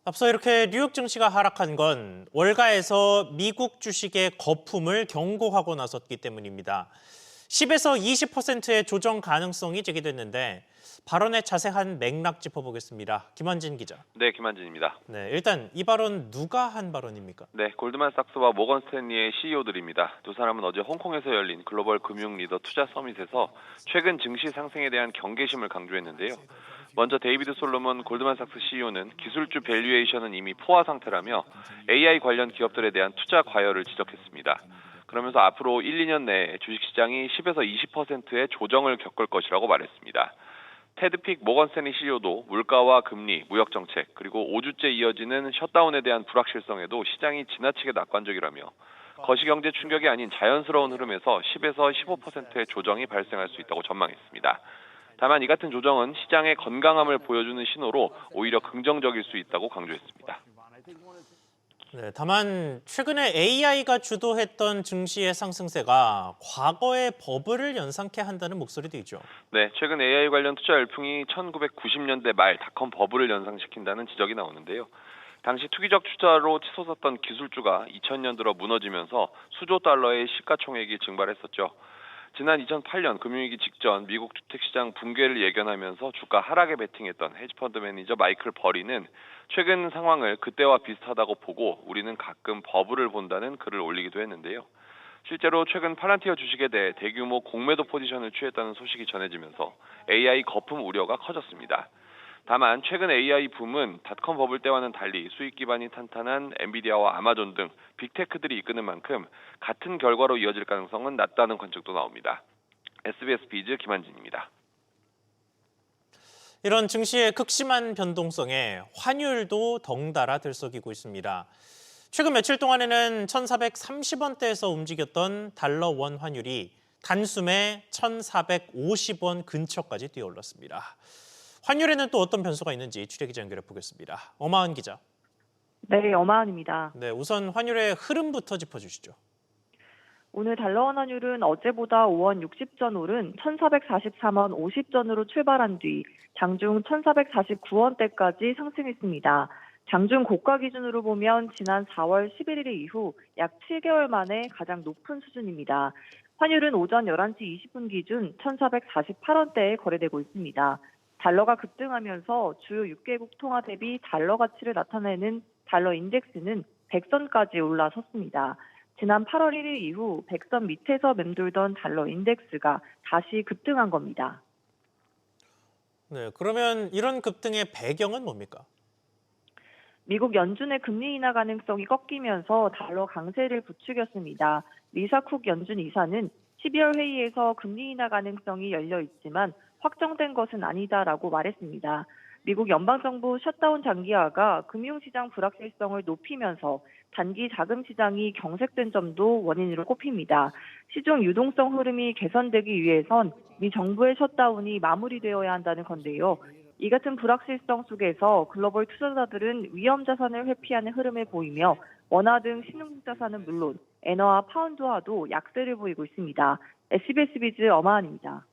앞서 이렇게 뉴욕 증시가 하락한 건 월가에서 미국 주식의 거품을 경고하고 나섰기 때문입니다. 10에서 20%의 조정 가능성이 제기됐는데 발언의 자세한 맥락 짚어보겠습니다. 김환진 기자. 네, 김한진입니다. 네, 일단 이 발언 누가 한 발언입니까? 네, 골드만삭스와 모건 스탠리의 CEO들입니다. 두 사람은 어제 홍콩에서 열린 글로벌 금융 리더 투자 서밋에서 최근 증시 상승에 대한 경계심을 강조했는데요. 먼저 데이비드 솔로몬 골드만삭스 CEO는 기술주 밸류에이션은 이미 포화 상태라며 AI 관련 기업들에 대한 투자 과열을 지적했습니다. 그러면서 앞으로 1, 2년 내에 주식시장이 10에서 20%의 조정을 겪을 것이라고 말했습니다. 테드픽 모건 스탠리 CEO도 물가와 금리, 무역 정책, 그리고 5주째 이어지는 셧다운에 대한 불확실성에도 시장이 지나치게 낙관적이라며 거시경제 충격이 아닌 자연스러운 흐름에서 10에서 15%의 조정이 발생할 수 있다고 전망했습니다. 다만 이 같은 조정은 시장의 건강함을 보여주는 신호로 오히려 긍정적일 수 있다고 강조했습니다. 네, 다만 최근에 AI가 주도했던 증시의 상승세가 과거의 버블을 연상케 한다는 목소리도 있죠. 네, 최근 AI 관련 투자 열풍이 1990년대 말 닷컴 버블을 연상시킨다는 지적이 나오는데요. 당시 투기적 투자로 치솟았던 기술주가 2000년 들어 무너지면서 수조 달러의 시가총액이 증발했었죠. 지난 2008년 금융위기 직전 미국 주택시장 붕괴를 예견하면서 주가 하락에 베팅했던 헤지펀드 매니저 마이클 버리는 최근 상황을 그때와 비슷하다고 보고 우리는 가끔 버블을 본다는 글을 올리기도 했는데요. 실제로 최근 팔란티어 주식에 대해 대규모 공매도 포지션을 취했다는 소식이 전해지면서 AI 거품 우려가 커졌습니다. 다만 최근 AI 붐은 닷컴 버블 때와는 달리 수익 기반이 탄탄한 엔비디아와 아마존 등 빅테크들이 이끄는 만큼 같은 결과로 이어질 가능성은 낮다는 관측도 나옵니다. SBS 비즈 김한진입니다. 이런 증시의 극심한 변동성에 환율도 덩달아 들썩이고 있습니다. 최근 며칠 동안에는 1,430원대에서 움직였던 달러 원 환율이 단숨에 1,450원 근처까지 뛰어올랐습니다. 환율에는 또 어떤 변수가 있는지 취재기자 연결해 보겠습니다. 엄하은 기자. 네, 엄하은입니다. 네, 우선 환율의 흐름부터 짚어주시죠. 오늘 달러원 환율은 어제보다 5원 60전 오른 1,443원 50전으로 출발한 뒤 장중 1,449원대까지 상승했습니다. 장중 고가 기준으로 보면 지난 4월 11일 이후 약 7개월 만에 가장 높은 수준입니다. 환율은 오전 11시 20분 기준 1,448원대에 거래되고 있습니다. 달러가 급등하면서 주요 6개국 통화 대비 달러 가치를 나타내는 달러 인덱스는 100선까지 올라섰습니다. 지난 8월 1일 이후 100선 밑에서 맴돌던 달러 인덱스가 다시 급등한 겁니다. 네, 그러면 이런 급등의 배경은 뭡니까? 미국 연준의 금리 인하 가능성이 꺾이면서 달러 강세를 부추겼습니다. 리사 쿡 연준 이사는 12월 회의에서 금리 인하 가능성이 열려 있지만 확정된 것은 아니다라고 말했습니다. 미국 연방정부 셧다운 장기화가 금융시장 불확실성을 높이면서 단기 자금 시장이 경색된 점도 원인으로 꼽힙니다. 시중 유동성 흐름이 개선되기 위해선 미 정부의 셧다운이 마무리되어야 한다는 건데요. 이 같은 불확실성 속에서 글로벌 투자자들은 위험 자산을 회피하는 흐름을 보이며 원화 등 신흥국 자산은 물론 엔화와 파운드화도 약세를 보이고 있습니다. SBS 비즈 엄하은입니다.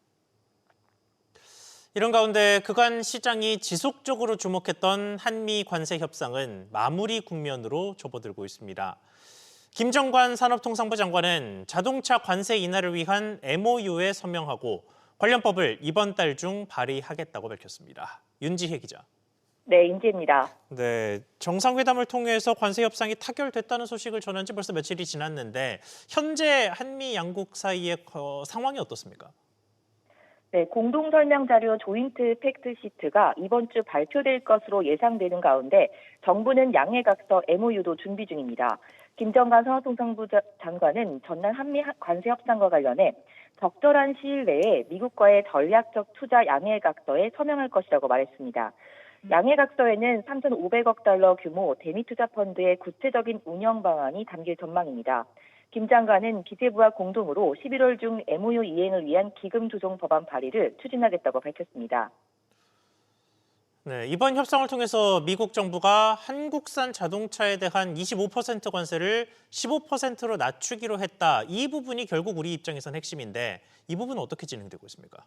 이런 가운데 그간 시장이 지속적으로 주목했던 한미 관세 협상은 마무리 국면으로 접어들고 있습니다. 김정관 산업통상부 장관은 자동차 관세 인하를 위한 MOU에 서명하고 관련법을 이번 달 중 발의하겠다고 밝혔습니다. 윤지혜 기자. 네, 인지입니다. 네, 정상회담을 통해서 관세 협상이 타결됐다는 소식을 전한 지 벌써 며칠이 지났는데 현재 한미 양국 사이의 상황이 어떻습니까? 네, 공동 설명 자료 조인트 팩트 시트가 이번 주 발표될 것으로 예상되는 가운데 정부는 양해각서 MOU도 준비 중입니다. 김정관 산업통상부 장관은 전날 한미 관세 협상과 관련해 적절한 시일 내에 미국과의 전략적 투자 양해각서에 서명할 것이라고 말했습니다. 양해각서에는 3,500억 달러 규모 대미 투자 펀드의 구체적인 운영 방안이 담길 전망입니다. 김 장관은 기재부와 공동으로 11월 중 MOU 이행을 위한 기금 조정 법안 발의를 추진하겠다고 밝혔습니다. 네, 이번 협상을 통해서 미국 정부가 한국산 자동차에 대한 25% 관세를 15%로 낮추기로 했다. 이 부분이 결국 우리 입장에선 핵심인데 이 부분은 어떻게 진행되고 있습니까?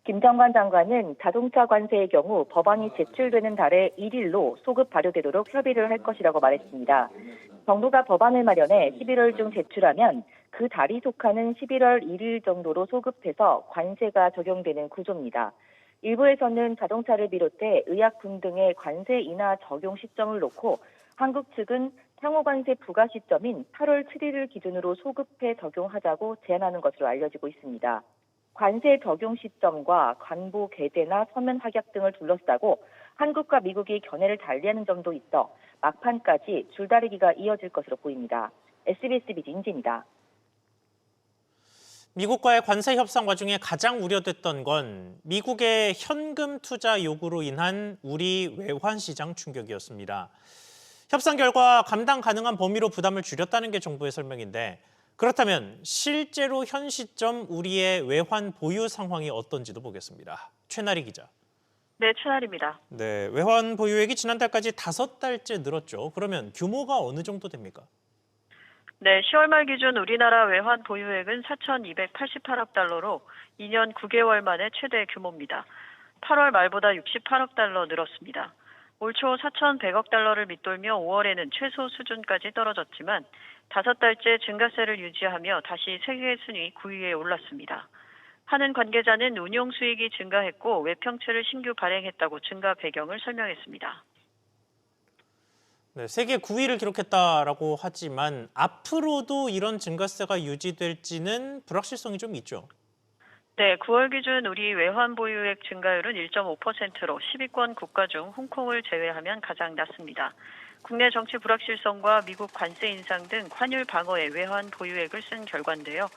김정관 장관은 자동차 관세의 경우 법안이 제출되는 달에 1일로 소급 발효되도록 협의를 할 것이라고 말했습니다. 정부가 법안을 마련해 11월 중 제출하면 그 달이 속하는 11월 1일 정도로 소급해서 관세가 적용되는 구조입니다. 일부에서는 자동차를 비롯해 의약품 등의 관세 인하 적용 시점을 놓고 한국 측은 향후 관세 부과 시점인 8월 7일을 기준으로 소급해 적용하자고 제안하는 것으로 알려지고 있습니다. 관세 적용 시점과 관보 개대나 서면 확약 등을 둘러싸고 한국과 미국이 견해를 달리하는 점도 있어 막판까지 줄다리기가 이어질 것으로 보입니다. SBS BG 임지입니다. 미국과의 관세 협상 과정에 가장 우려됐던 건 미국의 현금 투자 요구로 인한 우리 외환 시장 충격이었습니다. 협상 결과 감당 가능한 범위로 부담을 줄였다는 게 정부의 설명인데 그렇다면 실제로 현 시점 우리의 외환 보유 상황이 어떤지도 보겠습니다. 최나리 기자. 네, 최나리입니다. 네, 외환 보유액이 지난달까지 5달째 늘었죠. 그러면 규모가 어느 정도 됩니까? 네, 10월 말 기준 우리나라 외환 보유액은 4,288억 달러로 2년 9개월 만에 최대 규모입니다. 8월 말보다 68억 달러 늘었습니다. 올 초 4,100억 달러를 밑돌며 5월에는 최소 수준까지 떨어졌지만 5달째 증가세를 유지하며 다시 세계 순위 9위에 올랐습니다. 하는 관계자는 운용 수익이 증가했고 외평채를 신규 발행했다고 증가 배경을 설명했습니다. 네, 세계 9위를 기록했다라고 하지만 앞으로도 이런 증가세가 유지될지는 불확실성이 좀 있죠. 네, 9월 기준 우리 외환 보유액 증가율은 1.5%로 10위권 국가 중 홍콩을 제외하면 가장 낮습니다. 국내 정치 불확실성과 미국 관세 인상 등 환율 방어에 외환 보유액을 쓴 결과인데요.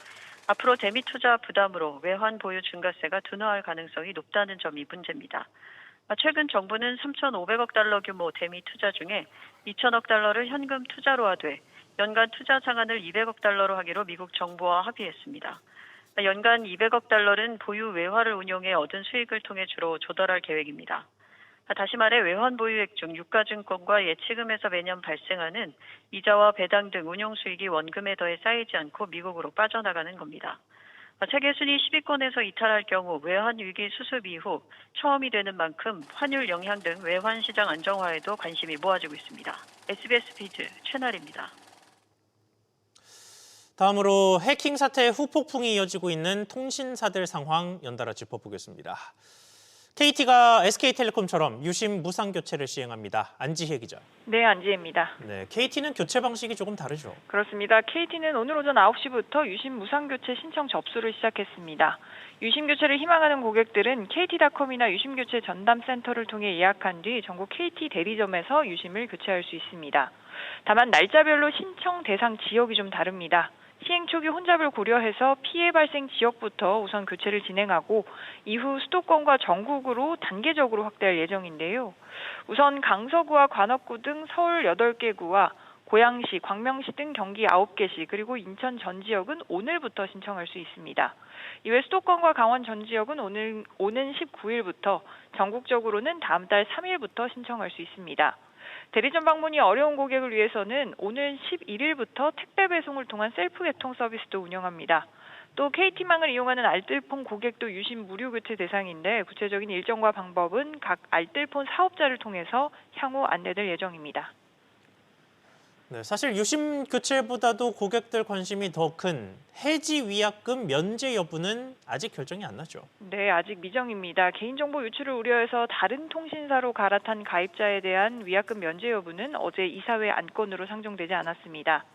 앞으로 대미 투자 부담으로 외환 보유 증가세가 둔화할 가능성이 높다는 점이 문제입니다. 최근 정부는 3,500억 달러 규모 대미 투자 중에 2,000억 달러를 현금 투자로 하되 연간 투자 상한을 200억 달러로 하기로 미국 정부와 합의했습니다. 연간 200억 달러는 보유 외화를 운용해 얻은 수익을 통해 주로 조달할 계획입니다. 다시 말해 외환 보유액 중 유가증권과 예치금에서 매년 발생하는 이자와 배당 등 운용 수익이 원금에 더해 쌓이지 않고 미국으로 빠져나가는 겁니다. 세계 순위 10위권에서 이탈할 경우 외환 위기 수습 이후 처음이 되는 만큼 환율 영향 등 외환 시장 안정화에도 관심이 모아지고 있습니다. SBS 비즈 최나리입니다. 다음으로 해킹 사태의 후폭풍이 이어지고 있는 통신사들 상황 연달아 짚어보겠습니다. KT가 SK텔레콤처럼 유심 무상 교체를 시행합니다. 안지혜 기자. 네, 안지혜입니다. 네, KT는 교체 방식이 조금 다르죠. 그렇습니다. KT는 오늘 오전 9시부터 유심 무상 교체 신청 접수를 시작했습니다. 유심 교체를 희망하는 고객들은 KT닷컴이나 유심 교체 전담 센터를 통해 예약한 뒤 전국 KT 대리점에서 유심을 교체할 수 있습니다. 다만 날짜별로 신청 대상 지역이 좀 다릅니다. 시행 초기 혼잡을 고려해서 피해 발생 지역부터 우선 교체를 진행하고 이후 수도권과 전국으로 단계적으로 확대할 예정인데요. 우선 강서구와 관악구 등 서울 8개 구와 고양시, 광명시 등 경기 9개시 그리고 인천 전 지역은 오늘부터 신청할 수 있습니다. 이외 수도권과 강원 전 지역은 오는 19일부터 전국적으로는 다음 달 3일부터 신청할 수 있습니다. 대리점 방문이 어려운 고객을 위해서는 오는 11일부터 택배 배송을 통한 셀프 개통 서비스도 운영합니다. 또 KT망을 이용하는 알뜰폰 고객도 유심 무료 교체 대상인데 구체적인 일정과 방법은 각 알뜰폰 사업자를 통해서 향후 안내될 예정입니다. 네, 사실 유심 교체보다도 고객들 관심이 더 큰 해지 위약금 면제 여부는 아직 결정이 안 났죠. 네, 아직 미정입니다. 개인정보 유출을 우려해서 다른 통신사로 갈아탄 가입자에 대한 위약금 면제 여부는 어제 이사회 안건으로 상정되지 않았습니다.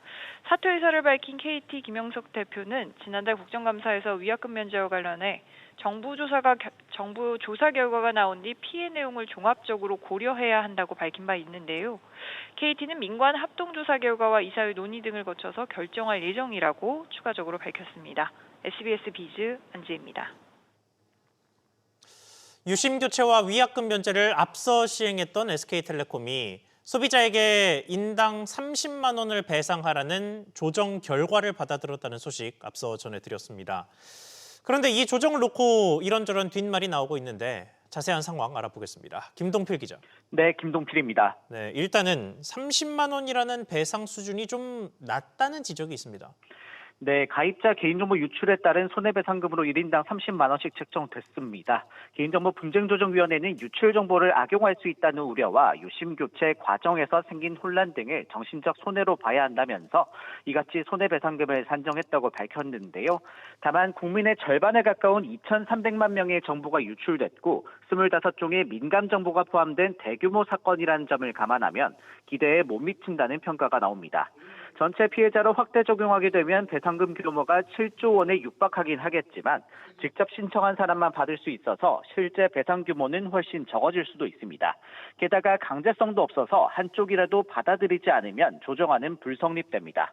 사퇴 의사를 밝힌 KT 김영석 대표는 지난달 국정감사에서 위약금 면제와 관련해 정부 조사 결과가 나온 뒤 피해 내용을 종합적으로 고려해야 한다고 밝힌 바 있는데요. KT는 민관 합동조사 결과와 이사회 논의 등을 거쳐서 결정할 예정이라고 추가적으로 밝혔습니다. SBS 비즈 안지혜입니다. 유심 교체와 위약금 면제를 앞서 시행했던 SK텔레콤이 소비자에게 인당 30만 원을 배상하라는 조정 결과를 받아들였다는 소식 앞서 전해드렸습니다. 그런데 이 조정을 놓고 이런저런 뒷말이 나오고 있는데 자세한 상황 알아보겠습니다. 김동필 기자. 네, 김동필입니다. 네, 일단은 30만 원이라는 배상 수준이 좀 낮다는 지적이 있습니다. 네, 가입자 개인정보 유출에 따른 손해배상금으로 1인당 30만 원씩 책정됐습니다. 개인정보분쟁조정위원회는 유출 정보를 악용할 수 있다는 우려와 유심 교체 과정에서 생긴 혼란 등을 정신적 손해로 봐야 한다면서 이같이 손해배상금을 산정했다고 밝혔는데요. 다만 국민의 절반에 가까운 2,300만 명의 정보가 유출됐고 25종의 민감 정보가 포함된 대규모 사건이라는 점을 감안하면 기대에 못 미친다는 평가가 나옵니다. 전체 피해자로 확대 적용하게 되면 배상금 규모가 7조 원에 육박하긴 하겠지만 직접 신청한 사람만 받을 수 있어서 실제 배상 규모는 훨씬 적어질 수도 있습니다. 게다가 강제성도 없어서 한쪽이라도 받아들이지 않으면 조정안은 불성립됩니다.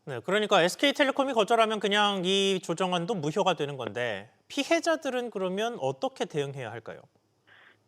네, 그러니까 SK텔레콤이 거절하면 그냥 이 조정안도 무효가 되는 건데 피해자들은 그러면 어떻게 대응해야 할까요?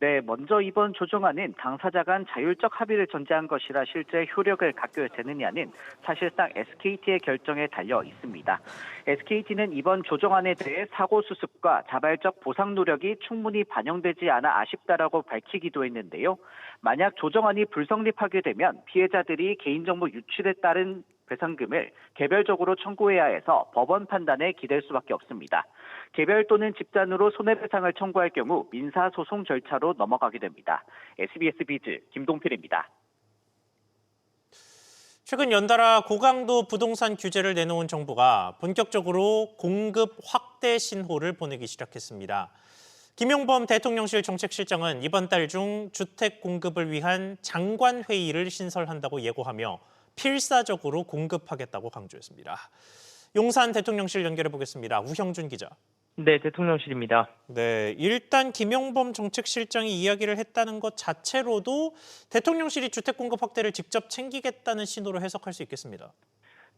네, 먼저 이번 조정안은 당사자 간 자율적 합의를 전제한 것이라 실제 효력을 갖게 되느냐는 사실상 SKT의 결정에 달려 있습니다. SKT는 이번 조정안에 대해 사고 수습과 자발적 보상 노력이 충분히 반영되지 않아 아쉽다라고 밝히기도 했는데요. 만약 조정안이 불성립하게 되면 피해자들이 개인정보 유출에 따른 배상금을 개별적으로 청구해야 해서 법원 판단에 기댈 수밖에 없습니다. 개별 또는 집단으로 손해배상을 청구할 경우 민사소송 절차로 넘어가게 됩니다. SBS 비즈 김동필입니다. 최근 연달아 고강도 부동산 규제를 내놓은 정부가 본격적으로 공급 확대 신호를 보내기 시작했습니다. 김용범 대통령실 정책실장은 이번 달 중 주택 공급을 위한 장관회의를 신설한다고 예고하며 필사적으로 공급하겠다고 강조했습니다. 용산 대통령실 연결해 보겠습니다. 우형준 기자. 네, 대통령실입니다. 네, 일단 김용범 정책실장이 이야기를 했다는 것 자체로도 대통령실이 주택 공급 확대를 직접 챙기겠다는 신호로 해석할 수 있겠습니다.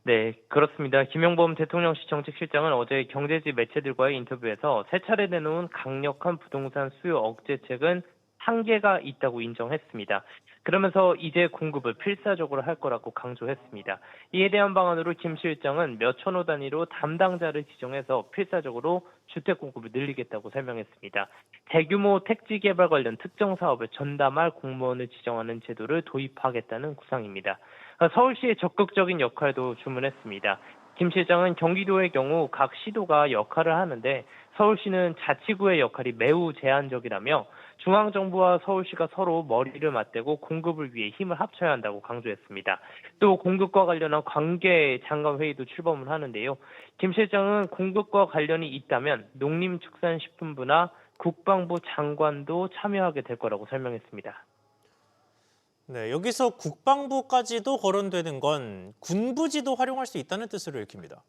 네, 그렇습니다. 김용범 대통령실 정책실장은 어제 경제지 매체들과의 인터뷰에서 세 차례 내놓은 강력한 부동산 수요 억제책은 한계가 있다고 인정했습니다. 그러면서 이제 공급을 필사적으로 할 거라고 강조했습니다. 이에 대한 방안으로 김 실장은 몇천 호 단위로 담당자를 지정해서 필사적으로 주택 공급을 늘리겠다고 설명했습니다. 대규모 택지 개발 관련 특정 사업을 전담할 공무원을 지정하는 제도를 도입하겠다는 구상입니다. 서울시의 적극적인 역할도 주문했습니다. 김 실장은 경기도의 경우 각 시도가 역할을 하는데 서울시는 자치구의 역할이 매우 제한적이라며 중앙정부와 서울시가 서로 머리를 맞대고 공급을 위해 힘을 합쳐야 한다고 강조했습니다. 또 공급과 관련한 관계 장관회의도 출범을 하는데요. 김 실장은 공급과 관련이 있다면 농림축산식품부나 국방부 장관도 참여하게 될 거라고 설명했습니다. 네, 여기서 국방부까지도 거론되는 건 군부지도 활용할 수 있다는 뜻으로 읽힙니다.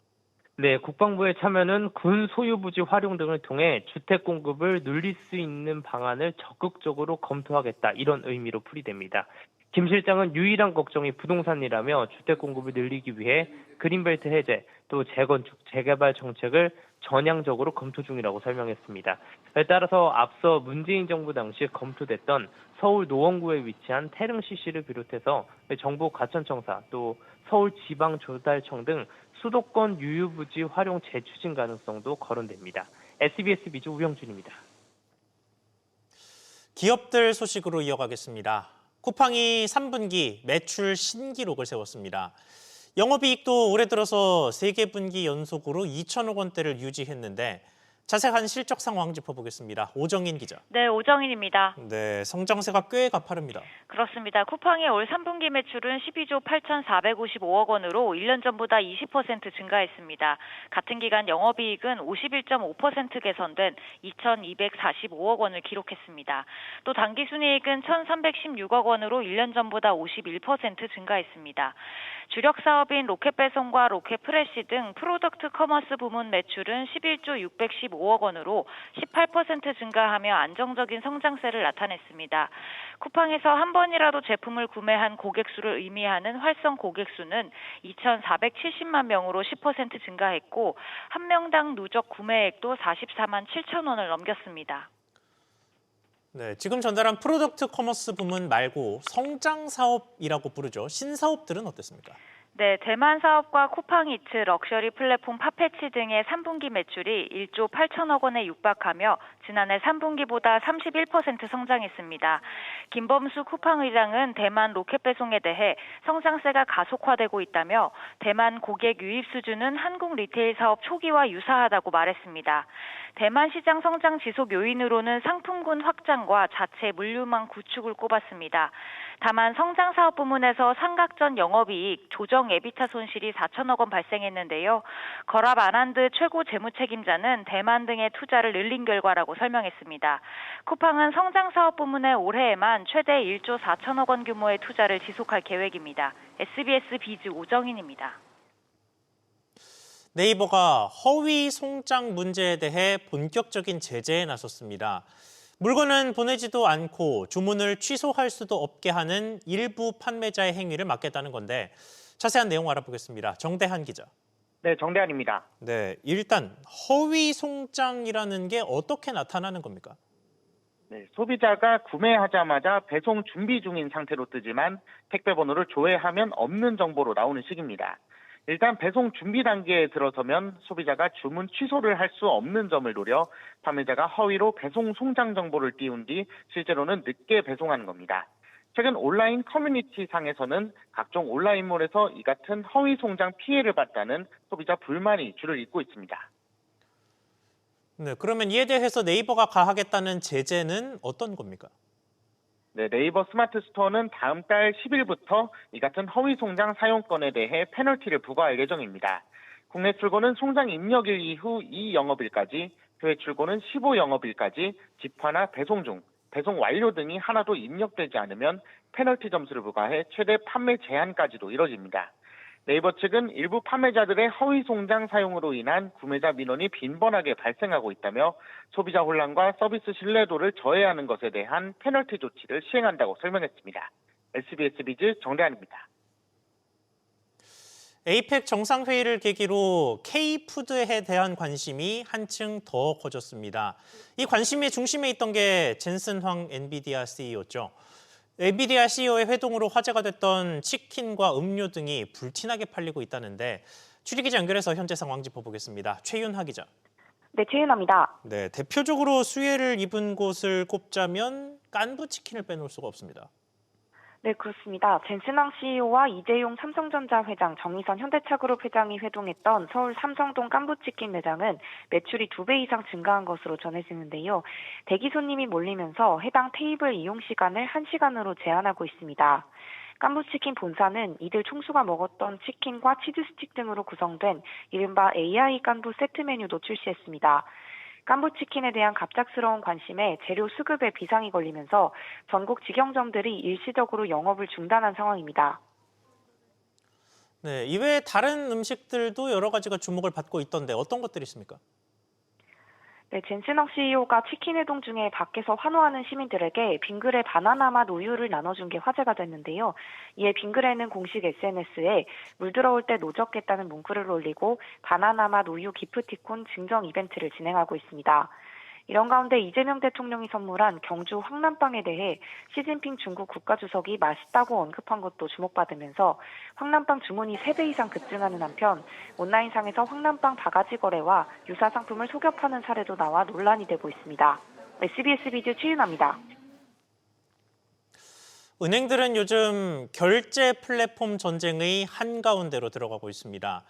네, 국방부의 참여는 군 소유부지 활용 등을 통해 주택 공급을 늘릴 수 있는 방안을 적극적으로 검토하겠다 이런 의미로 풀이됩니다. 김 실장은 유일한 걱정이 부동산이라며 주택 공급을 늘리기 위해 그린벨트 해제, 또 재건축, 재개발 정책을 전향적으로 검토 중이라고 설명했습니다. 따라서 앞서 문재인 정부 당시 검토됐던 서울 노원구에 위치한 태릉 CC를 비롯해서 정부 과천청사, 또 서울지방조달청 등 수도권 유유부지 활용 재추진 가능성도 거론됩니다. SBS 비즈 우영준입니다. 기업들 소식으로 이어가겠습니다. 쿠팡이 3분기 매출 신기록을 세웠습니다. 영업이익도 올해 들어서 3개 분기 연속으로 2천억 원대를 유지했는데 자세한 실적 상황 짚어보겠습니다. 오정인 기자. 네, 오정인입니다. 네, 성장세가 꽤 가파릅니다. 그렇습니다. 쿠팡의 올 3분기 매출은 12조 8,455억 원으로 1년 전보다 20% 증가했습니다. 같은 기간 영업이익은 51.5% 개선된 2,245억 원을 기록했습니다. 또 당기순이익은 1,316억 원으로 1년 전보다 51% 증가했습니다. 주력 사업인 로켓배송과 로켓프레시 등 프로덕트 커머스 부문 매출은 11조 615억 원으로 18% 증가하며 안정적인 성장세를 나타냈습니다. 쿠팡에서 한 번이라도 제품을 구매한 고객 수를 의미하는 활성 고객 수는 2,470만 명으로 10% 증가했고 한 명당 누적 구매액도 44만 7천 원을 넘겼습니다. 네, 지금 전달한 프로덕트 커머스 부문 말고 성장 사업이라고 부르죠. 신사업들은 어땠습니까? 네, 대만 사업과 쿠팡이츠, 럭셔리 플랫폼 파페치 등의 3분기 매출이 1조 8천억 원에 육박하며 지난해 3분기보다 31% 성장했습니다. 김범수 쿠팡 의장은 대만 로켓 배송에 대해 성장세가 가속화되고 있다며 대만 고객 유입 수준은 한국 리테일 사업 초기와 유사하다고 말했습니다. 대만 시장 성장 지속 요인으로는 상품군 확장과 자체 물류망 구축을 꼽았습니다. 다만 성장 사업 부문에서 삼각전 영업이익, 조정 에비타 손실이 4천억 원 발생했는데요. 거랍 아난드 최고 재무책임자는 대만 등의 투자를 늘린 결과라고 설명했습니다. 쿠팡은 성장 사업 부문에 올해에만 최대 1조 4천억 원 규모의 투자를 지속할 계획입니다. SBS 비즈 오정인입니다. 네이버가 허위 송장 문제에 대해 본격적인 제재에 나섰습니다. 물건은 보내지도 않고 주문을 취소할 수도 없게 하는 일부 판매자의 행위를 막겠다는 건데 자세한 내용 알아보겠습니다. 정대한 기자. 네, 정대한입니다. 네, 일단 허위 송장이라는 게 어떻게 나타나는 겁니까? 네, 소비자가 구매하자마자 배송 준비 중인 상태로 뜨지만 택배 번호를 조회하면 없는 정보로 나오는 식입니다. 일단 배송 준비 단계에 들어서면 소비자가 주문 취소를 할 수 없는 점을 노려 판매자가 허위로 배송 송장 정보를 띄운 뒤 실제로는 늦게 배송하는 겁니다. 최근 온라인 커뮤니티 상에서는 각종 온라인몰에서 이 같은 허위 송장 피해를 봤다는 소비자 불만이 줄을 잇고 있습니다. 네, 그러면 이에 대해서 네이버가 가하겠다는 제재는 어떤 겁니까? 네, 네이버 스마트 스토어는 다음 달 10일부터 이 같은 허위 송장 사용건에 대해 페널티를 부과할 예정입니다. 국내 출고는 송장 입력일 이후 2영업일까지, 해외 출고는 15영업일까지 집화나 배송 중, 배송 완료 등이 하나도 입력되지 않으면 페널티 점수를 부과해 최대 판매 제한까지도 이뤄집니다. 네이버 측은 일부 판매자들의 허위 송장 사용으로 인한 구매자 민원이 빈번하게 발생하고 있다며 소비자 혼란과 서비스 신뢰도를 저해하는 것에 대한 페널티 조치를 시행한다고 설명했습니다. SBS 비즈 정대한입니다. 에이펙 정상회의를 계기로 K푸드에 대한 관심이 한층 더 커졌습니다. 이 관심의 중심에 있던 게 젠슨 황 엔비디아 CEO였죠. 엔비디아 CEO의 회동으로 화제가 됐던 치킨과 음료 등이 불티나게 팔리고 있다는데 취재기자 연결해서 현재 상황 짚어보겠습니다. 최윤하 기자. 네, 최윤아입니다. 네, 대표적으로 수혜를 입은 곳을 꼽자면 깐부 치킨을 빼놓을 수가 없습니다. 네, 그렇습니다. 젠슨왕 CEO와 이재용 삼성전자 회장, 정의선 현대차그룹 회장이 회동했던 서울 삼성동 깐부치킨 매장은 매출이 2배 이상 증가한 것으로 전해지는데요. 대기 손님이 몰리면서 해당 테이블 이용 시간을 1시간으로 제한하고 있습니다. 깐부치킨 본사는 이들 총수가 먹었던 치킨과 치즈 스틱 등으로 구성된 이른바 AI 깐부 세트 메뉴도 출시했습니다. 깐부치킨에 대한 갑작스러운 관심에 재료 수급에 비상이 걸리면서 전국 직영점들이 일시적으로 영업을 중단한 상황입니다. 네, 이외에 다른 음식들도 여러 가지가 주목을 받고 있던데 어떤 것들이 있습니까? 네, 젠슨왕 CEO가 치킨 회동 중에 밖에서 환호하는 시민들에게 빙그레 바나나 맛 우유를 나눠준 게 화제가 됐는데요. 이에 빙그레는 공식 SNS에 물 들어올 때 노젓겠다는 문구를 올리고 바나나 맛 우유 기프티콘 증정 이벤트를 진행하고 있습니다. 이런 가운데 이재명 대통령이 선물한 경주 황남빵에 대해 시진핑 중국 국가주석이 맛있다고 언급한 것도 주목받으면서 황남빵 주문이 3배 이상 급증하는 한편 온라인상에서 황남빵 바가지 거래와 유사 상품을 속여 파는 사례도 나와 논란이 되고 있습니다. SBS 비즈 최윤아입니다. 은행들은 요즘 결제 플랫폼 전쟁의 한가운데로 들어가고 있습니다.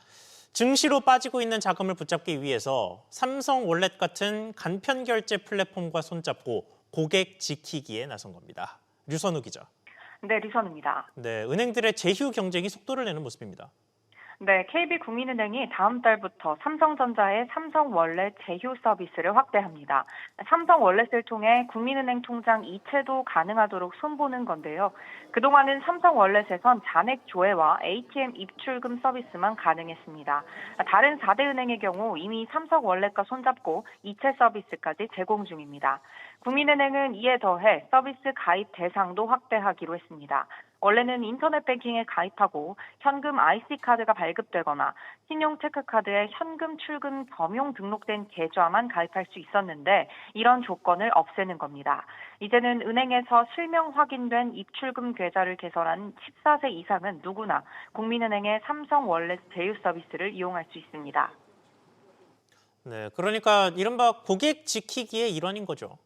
증시로 빠지고 있는 자금을 붙잡기 위해서 삼성 월렛 같은 간편 결제 플랫폼과 손잡고 고객 지키기에 나선 겁니다. 류선우 기자. 네, 류선우입니다. 네, 은행들의 제휴 경쟁이 속도를 내는 모습입니다. 네, KB국민은행이 다음 달부터 삼성전자의 삼성월렛 제휴 서비스를 확대합니다. 삼성월렛을 통해 국민은행 통장 이체도 가능하도록 손보는 건데요. 그동안은 삼성월렛에선 잔액 조회와 ATM 입출금 서비스만 가능했습니다. 다른 4대 은행의 경우 이미 삼성월렛과 손잡고 이체 서비스까지 제공 중입니다. 국민은행은 이에 더해 서비스 가입 대상도 확대하기로 했습니다. 원래는 인터넷 뱅킹에 가입하고 현금 IC카드가 발급되거나 신용 체크카드에 현금 출금 겸용 등록된 계좌만 가입할 수 있었는데 이런 조건을 없애는 겁니다. 이제는 은행에서 실명 확인된 입출금 계좌를 개설한 14세 이상은 누구나 국민은행의 삼성 월렛 제휴 서비스를 이용할 수 있습니다. 네, 그러니까 이른바 고객 지키기의 일환인 거죠.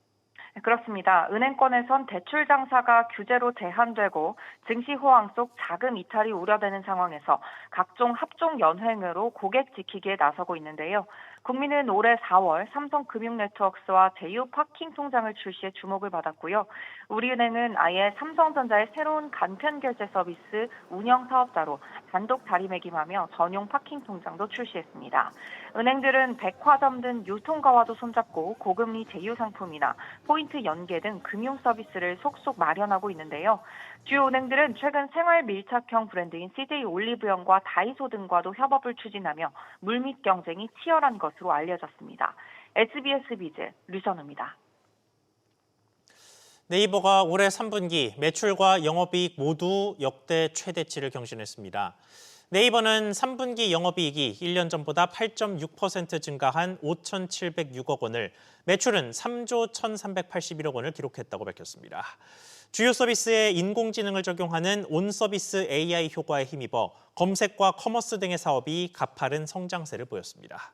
그렇습니다. 은행권에선 대출 장사가 규제로 제한되고 증시 호황 속 자금 이탈이 우려되는 상황에서 각종 합종 연횡으로 고객 지키기에 나서고 있는데요. 국민은 올해 4월 삼성금융네트워크스와 제휴 파킹 통장을 출시해 주목을 받았고요. 우리은행은 아예 삼성전자의 새로운 간편 결제 서비스 운영 사업자로 단독 자리매김하며 전용 파킹 통장도 출시했습니다. 은행들은 백화점 등 유통가와도 손잡고 고금리 제휴 상품이나 포인트 연계 등 금융 서비스를 속속 마련하고 있는데요. 주요 은행들은 최근 생활 밀착형 브랜드인 CJ 올리브영과 다이소 등과도 협업을 추진하며 물밑 경쟁이 치열한 것으로 알려졌습니다. SBS 비즈 류선우입니다. 네이버가 올해 3분기 매출과 영업이익 모두 역대 최대치를 경신했습니다. 네이버는 3분기 영업이익이 1년 전보다 8.6% 증가한 5,706억 원을, 매출은 3조 1,381억 원을 기록했다고 밝혔습니다. 주요 서비스에 인공지능을 적용하는 온서비스 AI 효과에 힘입어 검색과 커머스 등의 사업이 가파른 성장세를 보였습니다.